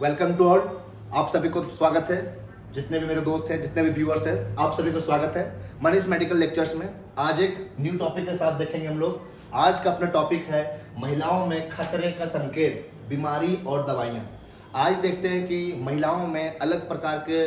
Welcome to all. आप सभी को स्वागत है। जितने भी मेरे दोस्त हैं, जितने भी व्यूअर्स हैं, आप सभी को स्वागत है मनीष मेडिकल लेक्चर्स में। आज एक न्यू टॉपिक के साथ देखेंगे हम लोग। आज का अपना टॉपिक है महिलाओं में खतरे का संकेत, बीमारी और दवाइयाँ। आज देखते हैं कि महिलाओं में अलग प्रकार के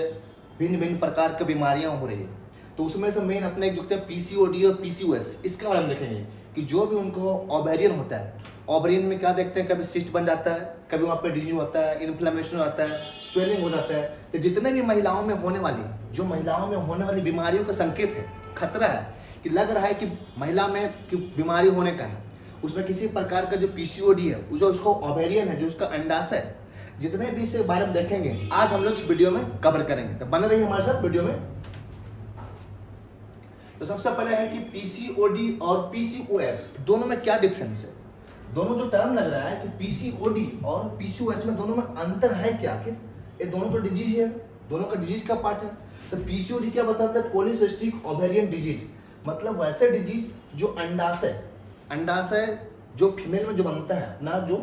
भिन्न भिन्न प्रकार की बीमारियाँ हो रही है। तो उसमें से मेन अपने एक जो पीसीओडी और पीसीओएस, इसके बारे में देखेंगे कि जो भी उनको ओवेरियन होता है, ओवरियन में क्या देखते हैं, कभी सिस्ट बन जाता है, कभी वहाँ पे डिजीज होता है, इन्फ्लेमेशन होता है, स्वेलिंग हो जाता है। तो जितने भी महिलाओं में होने वाली बीमारियों का संकेत है, खतरा है कि लग रहा है कि महिला में कि बीमारी होने का है, उसमें किसी प्रकार का जो पीसीओडी है, जो उसको ओवेरियन है, जो उसका अंडाशय है, जितने भी इसके बारे में देखेंगे आज हम लोग इस वीडियो में कवर करेंगे। तो बने रहिए हमारे साथ वीडियो में। तो सबसे पहले है कि पीसीओडी और पीसीओएस दोनों में क्या डिफरेंस है। दोनों जो टर्म लग रहा है कि पीसीओडी और पीसीओएस में, दोनों में अंतर है क्या? आखिर ये दोनों तो डिजीज है, दोनों का डिजीज का पार्ट है। तो पीसीओडी क्या बताता है? पॉलीसिस्टिक ओवेरियन डिजीज, मतलब वैसे डिजीज जो अंडाशय जो फीमेल में जो बनता है, अपना जो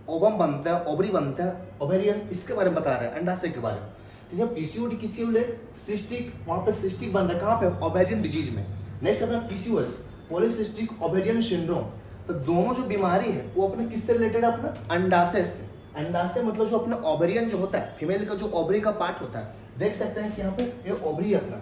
ओवम बनता है, ओवरी बनता है, ओवेरियन, इसके बारे में बता रहे हैं, अंडाशय के बारे में। तो जब पीसीओडी किसके लिए सिस्टिक, वहां पे सिस्टिक बन रहा है, कहाँ पे? ओवेरियन डिजीज में। नेक्स्ट अपना पीसीओएस, पॉलीसिस्टिक ओवेरियन सिंड्रोम। तो दोनों जो बीमारी है वो अपने किससे रिलेटेड है? अपना अंडाशय से। अंडाशय मतलब जो अपना ओवेरियन जो होता है, फीमेल का जो ओवरी का पार्ट होता है, देख सकते हैं कि यहाँ पे ये ओवरी है अपना।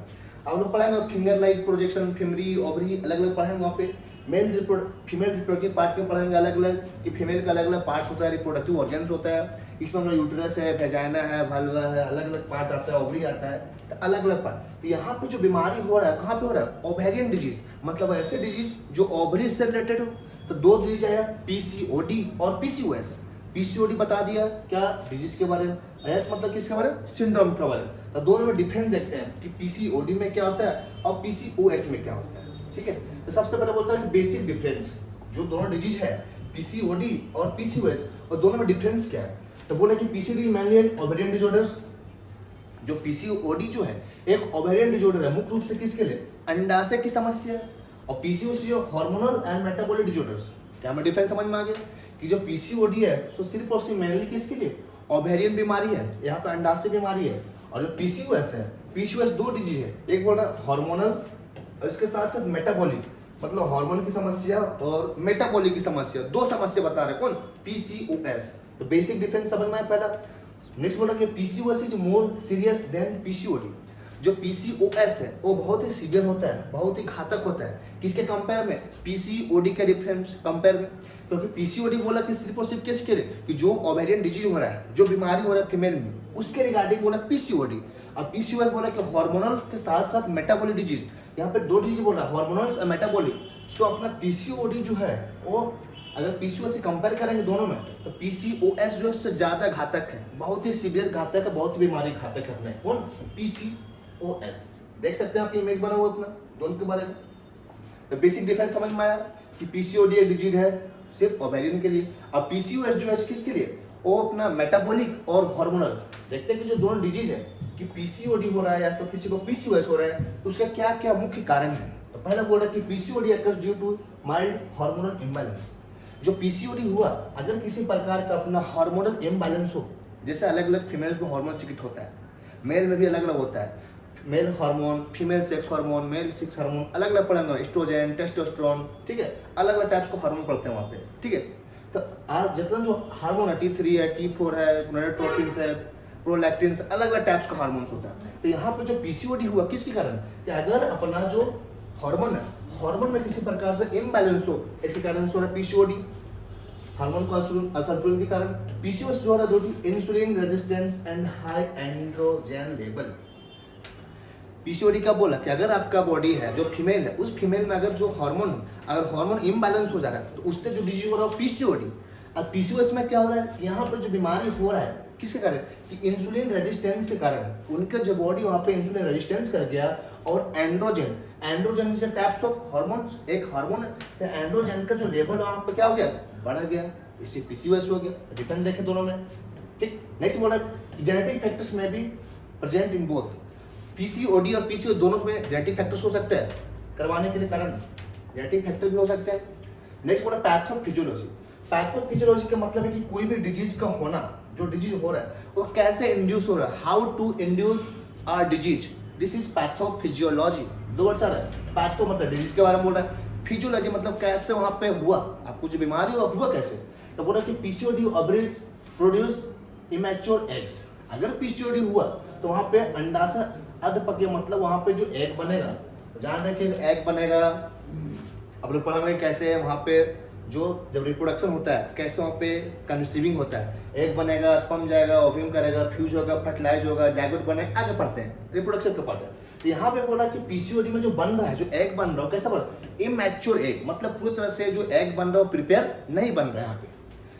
आप लोग पढ़ेंगे finger like projection, fimbria, ovary अलग अलग पढ़ेंगे। वहाँ पे फीमेल रिप्रोडक्टिव पार्ट के पढ़ेंगे अलग अलग, कि फीमेल का अलग अलग पार्ट्स होता है, रिप्रोडक्टिव ऑर्गन्स होता है। इसमें अपना यूट्रस है, वेजाइना है, वल्वा है, अलग अलग पार्ट आता है, ओवरी आता है, तो अलग अलग पार्ट। तो यहाँ पे जो बीमारी हो रहा है, कहाँ पे हो रहा है? ओवेरियन डिजीज, मतलब ऐसे डिजीज जो ओवरी से रिलेटेड हो। तो दो डिजीज आया, पीसीओडी और पीसीओएस। पीसीओडी बता दिया क्या डिजीज के बारे में, एस मतलब किसके बारे में? सिंड्रोम के बारे में। तो दोनों में डिफरेंस देखते हैं कि पीसीओडी में क्या होता है और पीसीओएस में क्या होता है। ठीक है, तो सबसे पहले बोलता है बेसिक डिफरेंस, जो दोनों डिजीज है पीसीओडी और पीसीओएस, और दोनों में डिफरेंस क्या है। तो बोले कि PCOD mainly an ovarian disorders. जो पीसीओडी जो है एक ओवेरियन डिसऑर्डर है, मुख्य रूप से किसके लिए? अंडाशय की समस्या है। और पीसीओएस जो हार्मोनल एंड मेटाबॉलिक डिसऑर्डर्स। क्या हमें डिफरेंस समझ में आ गया कि जो पीसीओडी है सो सिर्फ और सिर्फ मेनली किसके लिए? ओवेरियन बीमारी है, यहाँ पे अंडाशय बीमारी है। और जो पीसीओएस है, पीसीओएस दो डिजीज है, एक बोल रहा है हार्मोनल और इसके साथ साथ मेटाबॉलिक, मतलब हार्मोन की समस्या और मेटाबॉलिक की समस्या, दो समस्या बता रहे कौन? पीसीओएस। तो बेसिक डिफरेंस समझ में आया पहला। नेक्स्ट बोला कि PCOS is more serious than PCOD. जो पीसीओएस है वो बहुत ही सीवियर होता है, बहुत ही घातक होता है। किसके कंपेयर में? पीसीओडी के डिफरेंस कंपेयर में। क्योंकि पीसीओडी बोला कि सिर्फ और सिर्फ किसके लिए? कि जो ओवेरियन डिजीज हो रहा है, जो बीमारी हो रहा है फीमेल में, उसके रिगार्डिंग बोला पीसीओडी। और पीसीओएस बोला कि हार्मोनल के साथ साथ मेटाबॉलिक डिजीज। यहाँ पे दो डिजीज बोला, हार्मोनल और मेटाबॉलिक। सो अपना पीसीओडी जो है वो अगर पीसीओएस से कंपेयर करेंगे दोनों में, तो पीसीओएस जो है इससे ज्यादा घातक है, बहुत ही सीवियर घातक है, बहुत ही बीमारी घातक है अपने। कौन? पीसीओएस। देख सकते हैं आप इमेज बना हुआ अपना दोनों के बारे में। तो बेसिक डिफरेंस समझ में आया कि पीसीओडी एक डिजीज है सिर्फ ओवेरियन के लिए, और पीसीओएस जो है किसके लिए? वो अपना मेटाबॉलिक और हार्मोनल। देखते हैं कि जो दोनों डिजीज है कि पीसीओडी हो रहा है या तो किसी को पीसीओएस हो रहा है, तो उसका क्या क्या मुख्य कारण है। तो पहला बोल रहा है कि PCOD occurs due to mild hormonal imbalance. जो पीसीओडी हुआ अगर किसी प्रकार का अपना हार्मोनल इम्बैलेंस हो, जैसे अलग अलग फीमेल्स में हार्मोन सिक्रेट होता है, मेल में भी अलग अलग होता है, male hormone, female sex hormone, male sex hormone अलग अलग पढ़ेंगे, एस्ट्रोजन, टेस्टोस्टेरोन, ठीक है, अलग अलग टाइप्स को हार्मोन पढ़ते हैं वहाँ पे। ठीक है, तो आज जितना जो हार्मोन है, T3 है, T4 है, गोनाडोट्रोपिन्स है, प्रोलैक्टिन्स, अलग अलग टाइप्स का हार्मोन्स होता है। तो यहाँ पे जो पीसीओडी हुआ किसके कारण? कि अगर अपना जो हार्मोन है, हार्मोन में किसी प्रकार से इम्बैलेंस हो, इसके कारण से हो रहा है पीसीओडी, हार्मोन का असंतुलन के कारण। पीसीओएस जो है insulin resistance and high androgen level. PCOD का बोला कि अगर आपका बॉडी है जो फीमेल है, उस फीमेल में अगर जो हार्मोन, अगर हार्मोन इम्बैलेंस हो जा रहा है, तो उससे जो डिजीज हो रहा है पीसीओडी। और पीसीओएस में क्या हो रहा है? यहाँ पर जो बीमारी हो रहा है किसके कारण? कि इंसुलिन रेजिस्टेंस के कारण उनका जो बॉडी वहाँ पे इंसुलिन रेजिस्टेंस कर गया, और androgen is types of hormones, एक हार्मोन है, तो एंड्रोजन का जो लेवल वहाँ पे क्या हो गया? बढ़ गया, इससे पीसीओएस हो गया। डिपेंड देखें दोनों में। ठीक, नेक्स्ट बोला जेनेटिक फैक्टर्स में भी प्रेजेंट इन बोथ। पीसीओडी और पीसीओएस दोनों में जेनेटिक फैक्टर्स हो सकते हैं करवाने के लिए कारण, जेनेटिक फैक्टर भी हो सकते हैं। नेक्स्ट बोला पैथोफिजियोलॉजी। पैथोफिजियोलॉजी का मतलब है कि कोई भी डिजीज का होना जो डिजीज हो रहा है वो कैसे इंड्यूस हो रहा है, how to induce a disease, this is pathophysiology. दो वर्ड सर है, पैथो मतलब डिजीज के बारे में बोल रहा है, फिजियोलॉजी मतलब कैसे वहां पे हुआ, आपको जो बीमारी हुआ कैसे। तो बोल रहा है कि PCOD ovaries produce immature eggs. अगर पीसीओडी हुआ तो वहां पे अंडाशय अध पके, मतलब वहां पे जो एग बनेगा, जान रहे कि एग बनेगा, अब लोग पढ़ेंगे कैसे वहां पे जो जब रिप्रोडक्शन होता है कैसे वहाँ पे कंसीविंग होता है, एग बनेगा, स्पर्म जाएगा, ओव्यूम करेगा, फ्यूज होगा, फर्टिलाइज होगा, जाइगोट बनेगा, आगे पढ़ते हैं रिप्रोडक्शन का पार्ट है। तो यहाँ पे बोला कि पीसीओडी में जो बन रहा है, जो एग बन रहा है कैसा बन रहा है, इमैच्योर एग, मतलब पूरी तरह से जो एग बन रहा है प्रिपेयर नहीं बन रहा है यहाँ पे।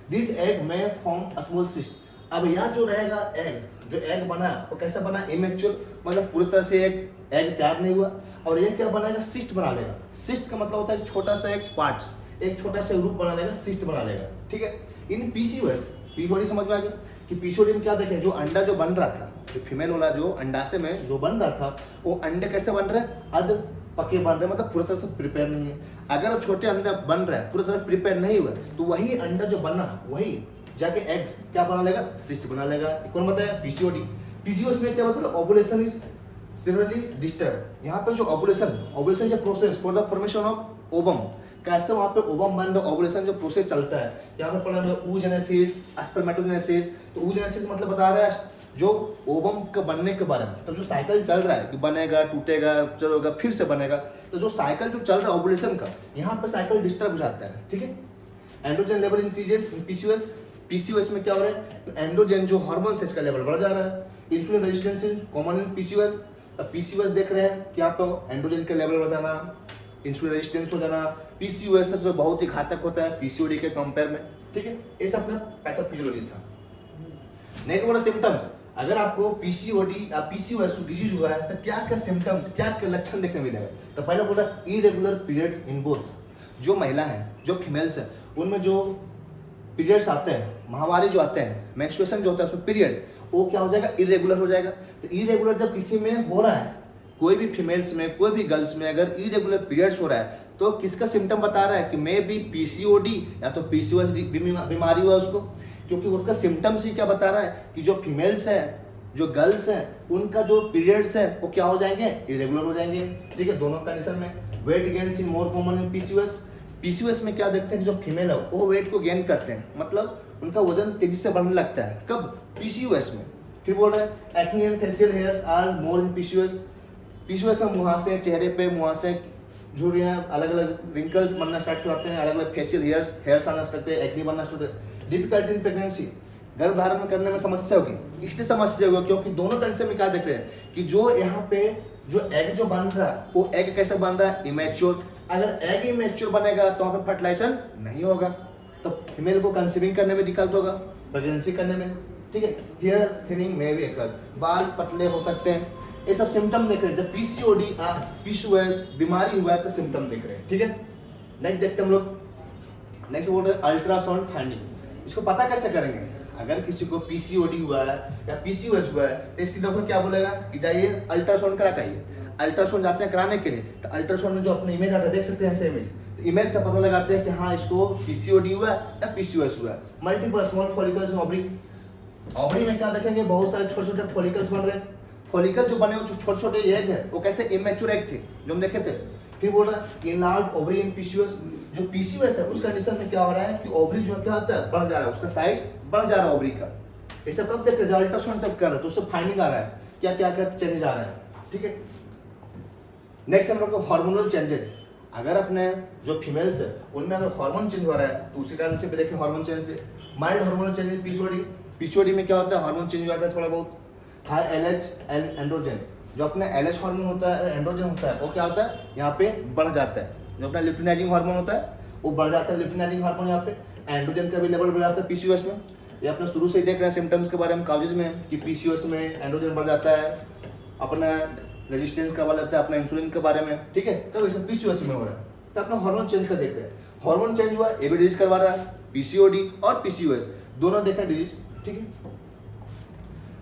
दिस एग में फॉर्म अ स्मॉल सिस्ट। अब यहाँ जो रहेगा एग, जो एग बना वो कैसा बना, इमैच्योर, मतलब पूरी तरह से एक एग तैयार नहीं हुआ, और ये क्या बनाएगा, सिस्ट बना लेगा। सिस्ट का मतलब होता है छोटा सा एक पार्ट, एक छोटा सा रूप बना लेगा, सिस्ट बना लेगा, ठीक है। इन पीसीओएस, पीसीओडी समझ में आ गया कि पीसीओडी में क्या देखें, जो अंडा जो बन रहा था, जो फीमेल वाला जो अंडाशय में जो बन रहा था, वो अंडे कैसे बन रहे हैं, अध पके बन रहे हैं, मतलब पूरी तरह से प्रिपेयर नहीं है। अगर छोटे अंडा बन रहा है पूरी तरह प्रिपेयर नहीं हुआ, तो वही अंडा जो बना वही जाके एग्स क्या बना लेगा, सिस्ट बना लेगा। कौन बताया, पीसीओडी। पीसीओएस में क्या मतलब, ओवुलेशन इज सीरियली डिस्टर्ब। यहाँ पे जो ओवुलेशन जो process for the formation of ovum, कैसे वहाँ पे ओवम बन रहा, ओवुलेशन जो प्रोसेस चलता है, यहाँ पे पढ़ा oogenesis, स्पर्मेटोजेनेसिस। तो oogenesis मतलब बता रहा है जो ओवम का बनने के बारे में, तो जो साइकिल चल रहा है कि बनेगा, टूटेगा, चलेगा, फिर से बनेगा, तो जो साइकिल जो चल रहा है ओवुलेशन का, यहाँ पे साइकिल डिस्टर्ब हो जाता है, ठीक है। एंड्रोजन लेवल इंक्रीजेस इन पीसीओएस। पीसीओएस में क्या हो रहा है, तो एंड्रोजन जो हार्मोन है इसका लेवल बढ़ जा रहा है। Insulin resistance is common in PCOS. अब पीसीओएस देख रहे हैं कि आपको एंड्रोजन के लेवल बढ़ जाना, इंसुलिन रेजिस्टेंस हो जाना, पीसीओएस जो बहुत ही घातक होता है पीसीओडी के कंपेयर में, ठीक है। ये सब अपना पैथोफिजियोलॉजी था। नेक्स्ट बोला सिम्टम्स। अगर आपको पीसीओडी या पीसीओएस डिजीज हुआ है तो क्या क्या सिम्टम्स, क्या क्या लक्षण देखने मिलेगा। तो पहले बोला इरेगुलर पीरियड्स इन बोथ, जो महिला है, जो फीमेल्स है, उनमें जो पीरियड्स आते हैं, माहवारी जो आते हैं, मेंस्ट्रुएशन जो होता है उसमें पीरियड, वो क्या हो जाएगा, इरेगुलर हो जाएगा। तो इरेगुलर जब किसी में हो रहा है, कोई भी फीमेल्स में, कोई भी गर्ल्स में अगर इरेगुलर पीरियड्स हो रहा है, तो किसका सिम्टम बता रहा है कि मे बी पीसीओडी या तो पीसीओएस बीमारी हुआ उसको, क्योंकि उसका सिम्टम्स ही क्या बता रहा है कि जो फीमेल्स है, जो गर्ल्स हैं, उनका जो पीरियड्स है वो क्या हो जाएंगे, इरेगुलर हो जाएंगे, ठीक है। दोनों कंडीशन में weight gain in more common in PCOS. PCOS में क्या देखते हैं कि जो फीमेल है वो वेट को गेन करते हैं, मतलब उनका वजन तेजी से बढ़ने लगता है, कब, पीसीओएस में। फिर बोल रहे हैं acne and facial hairs are more in PCOS. PCOS में मुहासे, चेहरे पे मुहासे, झुर्रियाँ, अलग अलग रिंकल्स बनना स्टार्ट हो जाते हैं, अलग अलग फेशियल हेयर्स आना स्टार्ट होते हैं, एक्ने बनना स्टार्ट होते हैं। डिफिकल्टी इन प्रेगनेंसी, गर्भ धारण करने में समस्या होगी, इसलिए समस्या होगी क्योंकि दोनों कंडीशन में क्या देख रहे हैं कि जो यहाँ पे जो एग जो बन रहा है वो एग कैसे बन रहा है, इमेच्योर। अगर एग इमेच्योर बनेगा तो वहाँ पे फर्टिलाइजेशन नहीं होगा, तो फीमेल को कंसीविंग करने में दिक्कत होगा, प्रेगनेंसी करने में, ठीक है। हेयर थिनिंग में भी अकर, बाल पतले हो सकते हैं, ये सब सिम्टम देख रहे हैं। जब पीसीओडी पीसीओएस बीमारी हुआ है तो सिम्टम देख रहे हैं, ठीक है। नेक्स्ट देखते हैं हम लोग। नेक्स्ट बोल रहे हैं अल्ट्रासाउंड फाइंडिंग। इसको पता कैसे करेंगे, अगर किसी को पीसीओडी हुआ है या पीसीओएस हुआ है तो इसकी डॉक्टर क्या बोलेगा कि जाइए अल्ट्रासाउंड करा के। अल्ट्रासाउंड जाते हैं कराने के लिए, तो अल्ट्रासाउंड में जो अपने इमेज आता है देख सकते हैं ऐसे इमेज, तो इमेज से पता लगाते हैं कि हाँ इसको पीसीओडी हुआ है या पीसीओएस हुआ है। Multiple small follicles in ovary, ovary में क्या देखेंगे, बहुत सारे छोटे छोटे फॉलिकल्स बन रहे हैं। फॉलिकल जो बने वो छोटे छोटे एग है, वो कैसे इमेच्योर एग थे जो हम देखे थे। फिर बोल रहा है इनलार्ज ओवरी इन पीसीओएस। जो पीसीओएस है उस कंडीशन में क्या हो रहा है कि ओवरी जो क्या होता है बढ़ जा रहा है, उसका साइज बढ़ जा रहा है ओवरी का। ये सब कब देख रहे हैं, अल्ट्रासाउंड सब कर रहे हैं तो उससे फाइंडिंग आ रहा है क्या क्या क्या चेंजेस आ रहा है, ठीक है। नेक्स्ट हम लोग को हार्मोनल चेंजेस। अगर अपने जो फीमेल्स है उनमें अगर हार्मोन चेंज हो रहा है तो उसी कारण से भी देखें hormone change, mild hormonal change PCOD. PCOD में क्या होता है, हार्मोन चेंज हो जाता है थोड़ा बहुत। हाई एलएच एंड्रोजन, जो अपना एलएच हार्मोन होता है, एंड्रोजन होता है, वो क्या होता है यहाँ पे बढ़ जाता है। जो अपना लिप्टिनाइजिंग हार्मोन होता है वो बढ़ जाता है, लिप्टिनाइजिंग हार्मोन यहाँ पे। एंड्रोजन का भी लेवल बढ़ जाता है पीसीओएस में। ये अपने शुरू से ही देख रहे हैं सिम्टम्स के बारे में, काउजेज में, कि पीसीओएस में एंड्रोजन बढ़ जाता है, अपना रेजिस्टेंस करवा लेता है अपना इंसुलिन के बारे में, ठीक है। कब ये सब पीसीओएस में हो रहा है तो अपना हार्मोन चेंज का देख रहे हैं। हार्मोन चेंज हुआ ये भी डिजीज करवा रहा है, पीसीओडी और पीसीओएस दोनों देख रहे हैं डिजीज, ठीक है।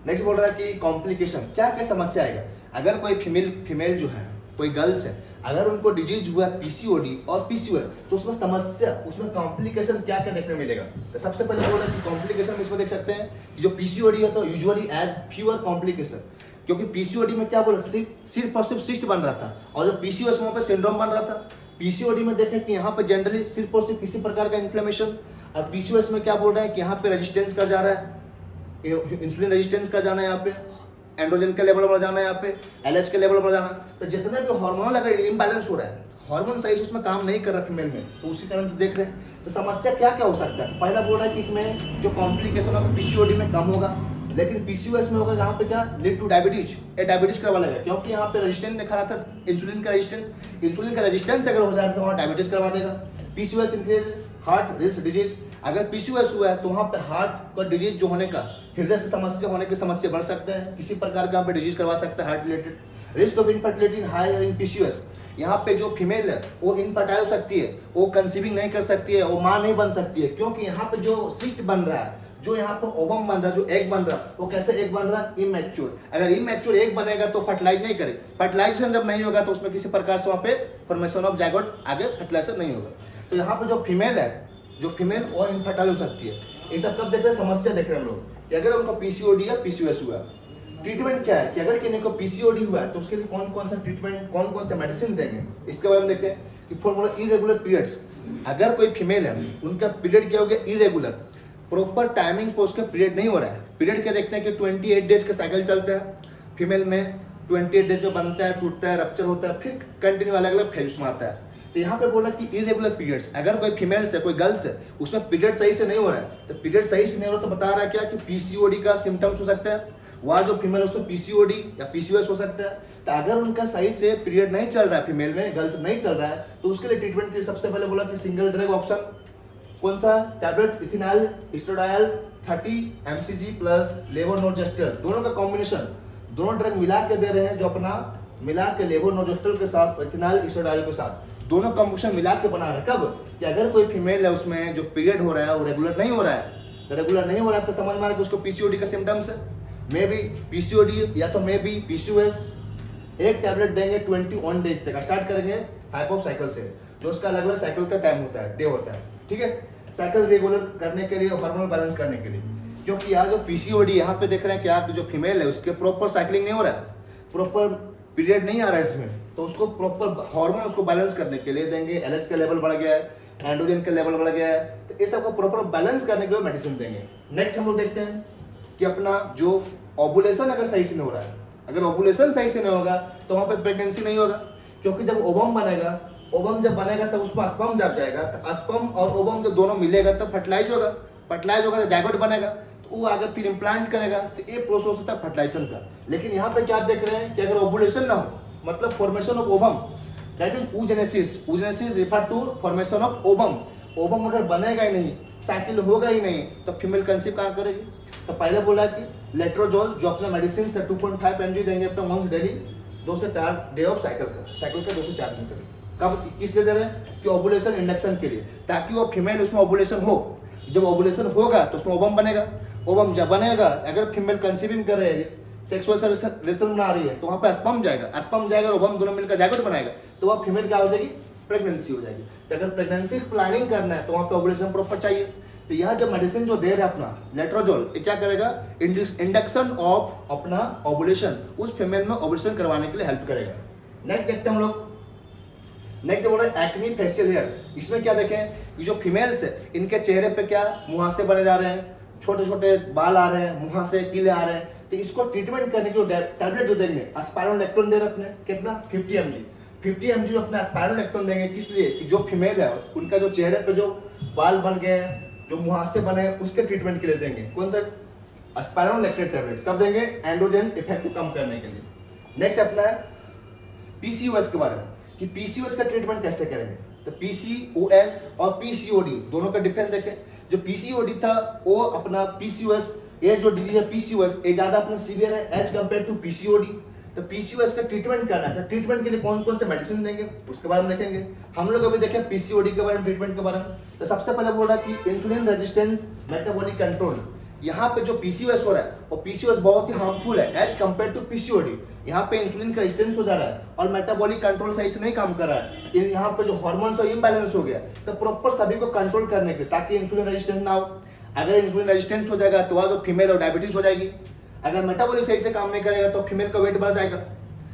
नेक्स्ट बोल रहा है कि कॉम्प्लिकेशन, क्या क्या समस्या आएगा। अगर कोई फीमेल जो है, कोई गर्ल्स है, अगर उनको डिजीज हुआ पीसीओडी और पीसीओएस तो उसमें समस्या, उसमें कॉम्प्लिकेशन क्या क्या देखने मिलेगा। तो सबसे पहले बोल रहे हैं कि कॉम्प्लिकेशन इसमें देख सकते हैं कि जो पीसीओडी है तो यूजुअली एज फ्यूअर कॉम्प्लिकेशन, क्योंकि पीसीओडी में क्या बोला, सिर्फ और सिर्फ सिस्ट बन रहा था, और जो पीसीओएस में सिंड्रोम बन रहा था। पीसीओडी में देखें कि यहाँ पे जनरली सिर्फ और सिर्फ किसी प्रकार का इन्फ्लेमेशन, और पीसीओएस में क्या बोल रहे हैं कि यहाँ पे रेजिस्टेंस कर जा रहा है, इंसुलिन रेजिस्टेंस कर जाना है, यहाँ पे एंड्रोजन के लेवल बढ़ जाना है, यहाँ पे एलएच के लेवल बढ़ जाना। तो जितना भी हार्मोनल अगर इम्बैलेंस हो रहा है, हार्मोन सही से उसमें काम नहीं कर रहा फीमेल में, तो उसी कारण से देख रहे हैं। तो समस्या क्या क्या हो सकता है, तो पहला बोल रहा है कि इसमें जो कॉम्प्लिकेशन होगा पीसीओडी में कम होगा, लेकिन पीसीओएस में होगा यहाँ पे क्या, लीड टू डायबिटीज, डायबिटीज करवा लेगा, क्योंकि यहाँ पे रेजिस्टेंस दिखा रहा था इंसुलिन का रेजिस्टेंस अगर हो जाए तो वहाँ डायबिटीज करवा देगा। PCOS increase heart risk disease, अगर पीसीओएस हुआ है तो वहाँ पे हार्ट का डिजीज जो होने का, हृदय से समस्या होने की समस्या बढ़ सकता है, किसी प्रकार का पे डिजीज करवा सकता है heart related. Risk of infertility high in PCOS, यहाँ पे जो फीमेल है वो इनफर्टाइल हो सकती है, वो कंसीविंग नहीं कर सकती है, वो माँ नहीं बन सकती है, क्योंकि यहाँ पे जो सिस्ट बन रहा है, जो यहाँ पर ओवम बन रहा है, जो एग बन रहा है, वो कैसे एग बन रहा है, इमैच्योर। अगर इमैच्योर एग बनेगा तो फर्टिलाइज नहीं करे, फर्टिलाइजेशन जब नहीं होगा तो उसमें किसी प्रकार से वहाँ पे फॉर्मेशन ऑफ जाइगोट, आगे फर्टिलाइजेशन नहीं होगा। तो यहाँ पे जो फीमेल है, वो इनफर्टाइल हो सकती है। ये सब कब देख रहे हैं, समस्या देख रहे हैं हम लोग कि अगर उनको पीसीओडी या पीसीओएस हुआ, ट्रीटमेंट क्या है कि अगर किसी को पीसीओडी हुआ है तो उसके लिए कौन कौन सा ट्रीटमेंट, कौन कौन सा मेडिसिन देंगे, इसके बारे में देखते हैं। कि फॉर इरेगुलर पीरियड्स, अगर कोई फीमेल है उनका पीरियड क्या हो गया, इरेगुलर, प्रॉपर टाइमिंग पे उसका पीरियड नहीं हो रहा है। पीरियड क्या देखते हैं कि 28 डेज का साइकिल चलता है फीमेल में, 28 डेज में बनता है, टूटता है, रप्चर होता है, फिर कंटिन्यू अलग अलग फेज में आता है। तो यहाँ पे बोला कि इरेगुलर पीरियड्स, अगर कोई फीमेल से, कोई गर्ल्स है, उसमें पीरियड सही से नहीं हो रहा है, तो पीरियड सही से नहीं हो रहा तो बता रहा है क्या कि पीसीओडी का सिम्टम्स हो सकता है, वह जो फीमेल है उसमें पीसीओडी या पीसीओएस हो सकता है। तो अगर उनका सही से पीरियड नहीं चल रहा है, फीमेल में, गर्ल्स नहीं चल रहा है, तो उसके लिए ट्रीटमेंट के लिए सबसे पहले बोला कि सिंगल ड्रग ऑप्शन, कौन सा, टैबलेट इथिनाइल एस्ट्राडियोल 30 mcg प्लस लेवोनोर्जेस्ट्रल, दोनों का कॉम्बिनेशन, दोनों ड्रग मिला के दे रहे हैं, जो अपना मिला के लेवोनोर्जेस्ट्रल के साथ, इथिनाइल एस्ट्राडियोल के साथ, दोनों कॉम्बिनेशन मिला के बना रहे हैं। कब कि अगर कोई फीमेल है उसमें जो पीरियड हो रहा है वो रेगुलर नहीं हो रहा है, तो समझ में आ रहा है कि उसको पीसीओडी का सिम्टम्स है, मे बी पीसीओडी या तो मे बी पीसीओएस। एक टैबलेट देंगे 21 डेज तक, स्टार्ट करेंगे टाइप ऑफ साइकिल से, जो उसका अलग अलग साइकिल का टाइम होता है, डे होता है, ठीक है, साइकिल रेगुलर करने के लिए, हार्मोनल बैलेंस करने के लिए। क्योंकि यहाँ जो पीसीओडी यहाँ पे देख रहे हैं कि आप जो फीमेल है उसके प्रॉपर साइकिलिंग नहीं हो रहा है, प्रॉपर पीरियड नहीं आ रहा है इसमें, तो उसको प्रॉपर हार्मोन उसको बैलेंस करने के लिए देंगे। एलएच का लेवल बढ़ गया है, एंड्रोजन का लेवल बढ़ गया है, तो ये सबको प्रॉपर बैलेंस करने के लिए मेडिसिन देंगे। नेक्स्ट हम लोग देखते हैं कि अपना जो ओवुलेशन अगर सही से नहीं हो रहा है, अगर ओवुलेशन सही से नहीं होगा तो वहाँ पे प्रेगनेंसी नहीं होगा, क्योंकि जब ओवम बनेगा, ओवम जब बनेगा तब उसमें स्पर्म जब जाएगा, तो स्पर्म और ओवम जब दोनों मिलेगा तब फर्टिलाइज होगा, तो जाइगोट बनेगा, तो वो आगे फिर इम्प्लांट करेगा, तो ये प्रोसेस होता है फर्टिलाइजेशन का। लेकिन यहाँ पे क्या देख रहे हैं कि अगर ओवुलेशन ना हो, मतलब formation of ovum, that is oogenesis refer to formation of ovum, ovum अगर बनेगा ही नहीं, साइकिल होगा ही नहीं, तो फीमेल कंसीव कहाँ करेगी। तो पहले बोला कि लेट्रोजोल, जो अपना मेडिसिन से 2.5 mg देंगे अपना वंस डेली, 2 से 4 डे ऑफ साइकिल का 2 से 4 दिन करेंगे। कब, किस लिए दे रहे हैं कि ओवुलेशन इंडक्शन के लिए, ताकि वो फीमेल उसमें ओवुलेशन हो, जब ओवुलेशन होगा तो उसमें ओवम बनेगा, ओवम जब बनेगा, अगर फीमेल कंसीविंग कर रही है, सेक्सुअल रिलेशन बना रही है, तो वहाँ पे स्पर्म जाएगा, ओवम दोनों मिलकर जाइगोट बनाएगा, तो वह फीमेल क्या हो जाएगी, प्रेगनेंसी हो जाएगी। तो अगर प्रेगनेंसी प्लानिंग करना है तो वहाँ पे ओवुलेशन प्रॉपर चाहिए। तो यह जब मेडिसिन जो दे रहे हैं अपना लेट्रोजोल, ये क्या करेगा, इंडक्शन ऑफ अपना ओवुलेशन, उस फीमेल में ओवुलेशन करवाने के लिए हेल्प करेगा। नेक्स्ट देखते हैं हम लोग, नेक्स्ट बोल रहे हैं एक्ने फेशियल हेयर। इसमें क्या देखें कि जो फीमेल्स है इनके चेहरे पे क्या मुहासे बने जा रहे हैं, छोटे छोटे बाल आ रहे हैं, मुहासे कीले आ रहे हैं, तो इसको ट्रीटमेंट करने के लिए टैबलेट जो देंगे, स्पाइरोलेक्टोन दे रहे अपने, कितना 50 mg जो अपना स्पाइरोलेक्टोन देंगे, किस लिए कि जो फीमेल है उनका जो चेहरे पे जो बाल बन गए हैं, जो मुहासे बने हैं, उसके ट्रीटमेंट के लिए देंगे। कौन सा, स्पाइरोलेक्टेड टैबलेट। कब देंगे, एंड्रोजन इफेक्ट को कम करने के लिए। नेक्स्ट अपना है पीसीओएस के बारे में, कि पीसीओएस का ट्रीटमेंट कैसे करेंगे। तो पीसीओएस और पीसीओडी दोनों का डिफरेंस देखें। जो पीसीओडी था वो अपना पीसीओएस, ये जो डिजीज है पीसीओएस, ये ज्यादा अपना सीवियर है एज कम्पेयर टू पीसीओडी। तो पीसीओएस का ट्रीटमेंट करना है, ट्रीटमेंट के लिए कौन कौन से मेडिसिन देंगे उसके बारे में देखेंगे। हम लोग अभी देखें पीसीओडी के बारे में, ट्रीटमेंट के बारे में। तो सबसे पहले बोल रहा है कि इंसुलिन रेजिस्टेंस मेटाबॉलिक कंट्रोल, यहाँ पे जो पीसीओएस हो रहा है और पीसीओएस बहुत ही हार्मफुल है एज कम्पेयर टू पीसीओडी। यहाँ पे इंसुलिन का रेजिस्टेंस हो जा रहा है और मेटाबॉलिक कंट्रोल सही से नहीं काम कर रहा है, यहाँ पे जो हार्मोन्स है इम्बैलेंस हो गया। तो प्रॉपर सभी को कंट्रोल करने के ताकि इंसुलिन रेजिस्टेंस ना हो। अगर इंसुलिन रेजिस्टेंस हो जाएगा तो वह जो फीमेल और डायबिटीज हो जाएगी। अगर मेटाबॉलिक सही से काम नहीं करेगा तो फीमेल का वेट बढ़ जाएगा।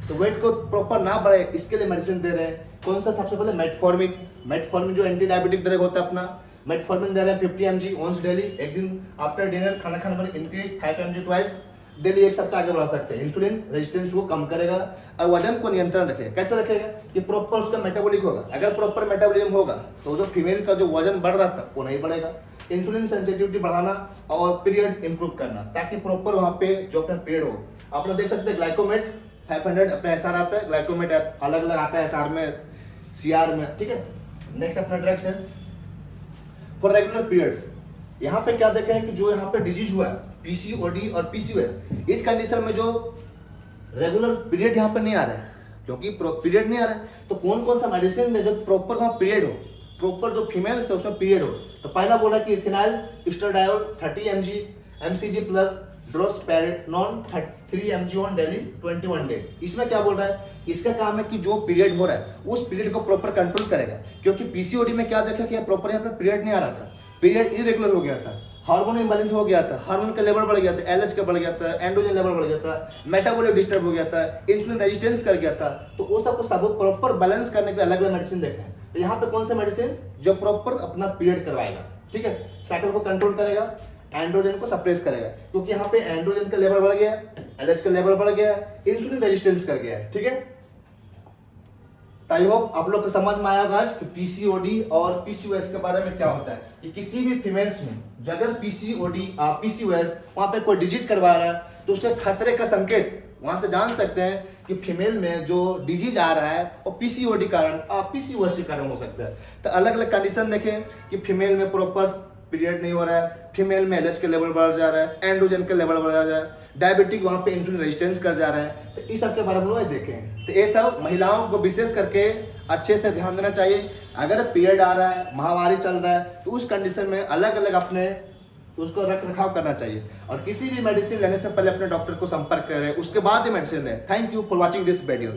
तो वेट को प्रॉपर ना बढ़े इसके लिए मेडिसिन दे रहे हैं। कौन सा? सबसे पहले मेटफॉर्मिन। मेटफॉर्मिन जो एंटी डायबिटिक ड्रग होता है अपना, मेटफॉर्मिन दे रहे हैं 50 mg वंस डेली। एक दिन आफ्टर डिनर खाना खाने पर इंक्रीज 5 mg ट्वाइस डेली, एक सप्ताह आगे बढ़ा सकते हैं। इंसुलिन रेजिस्टेंस को कम करेगा और वजन को नियंत्रण रखेगा। कैसे रखेगा? कि प्रॉपर उसका मेटाबॉलिक होगा। अगर प्रॉपर मेटाबॉलिज्म होगा तो जो फीमेल का जो वजन बढ़ रहा था वो नहीं बढ़ेगा। इंसुलिन सेंसिटिविटी बढ़ाना और पीरियड इंप्रूव करना ताकि प्रॉपर वहाँ पे जो अपना पीरियड हो। आप लोग देख सकते हैं ग्लाइकोमेट 500 अपना एसआर आता है, ग्लाइकोमेट अलग अलग आता है एसआर में, सीआर में, ठीक है। नेक्स्ट अपना ड्रग्स है फॉर रेगुलर पीरियड्स। यहाँ पे क्या देखें कि जो यहाँ पे डिजीज हुआ है पीसीओडी और पीसीओएस, इस कंडीशन में जो रेगुलर पीरियड यहाँ पे नहीं आ रहा है, क्योंकि पीरियड नहीं आ रहा है तो कौन कौन सा मेडिसिन है जो प्रॉपर वहाँ पीरियड हो, प्रॉपर जो फीमेल है उसमें पीरियड हो। तो पहला बोला कि ethanol estradiol 30 mg mcg plus drospirenone 3 mg on daily 21 days. इसमें क्या बोल रहा है? इसका काम है कि जो पीरियड हो रहा है उस पीरियड को प्रॉपर कंट्रोल करेगा। क्योंकि पीसीओडी में क्या देखा कि प्रॉपर यहाँ पे पीरियड नहीं आ रहा था, पीरियड इरेगुलर हो गया था, हार्मोन इम्बैलेंस हो गया था, हार्मोन का लेवल बढ़ गया था, एलएच का बढ़ गया था, एंड्रोजन लेवल बढ़ गया था, मेटाबॉलिक डिस्टर्ब हो गया था, इंसुलिन रेजिस्टेंस कर गया था। तो वो सब प्रॉपर बैलेंस करने के लिए अलग अलग मेडिसिन देखे हैं। तो यहाँ पे कौन सा मेडिसिन जो प्रॉपर अपना पीरियड करवाएगा, ठीक है, साइकिल को कंट्रोल करेगा, एंड्रोजन को सप्रेस करेगा। क्योंकि यहाँ पे एंड्रोजन का लेवल बढ़ गया, एलएच का लेवल बढ़ गया, इंसुलिन रेजिस्टेंस कर गया है, ठीक है। आई होप आप लोग को समझ में आया होगा आज कि पीसीओडी और पीसीओएस के बारे में क्या होता है। कि किसी भी फीमेल्स में जो अगर पीसीओडी पीसीओएस वहां पे कोई डिजीज करवा रहा है तो उसके खतरे का संकेत वहां से जान सकते हैं कि फीमेल में जो डिजीज आ रहा है और पीसीओडी कारण पीसीओएस के कारण हो सकता है। तो अलग अलग कंडीशन देखें कि फीमेल में प्रॉपर पीरियड नहीं हो रहा है, फीमेल में एलएच का लेवल बढ़ जा रहा है, एंड्रोजन का लेवल बढ़ जा रहा है, डायबिटिक वहाँ पे इंसुलिन रेजिस्टेंस कर जा रहा है। तो इस सब के बारे में देखें। तो ये सब महिलाओं को विशेष करके अच्छे से ध्यान देना चाहिए। अगर पीरियड आ रहा है, महामारी चल रहा है तो उस कंडीशन में अलग अलग अपने उसको रख रखाव करना चाहिए और किसी भी मेडिसिन लेने से पहले अपने डॉक्टर को संपर्क करें, उसके बाद ही मेडिसिन लें। Thank you for watching this video.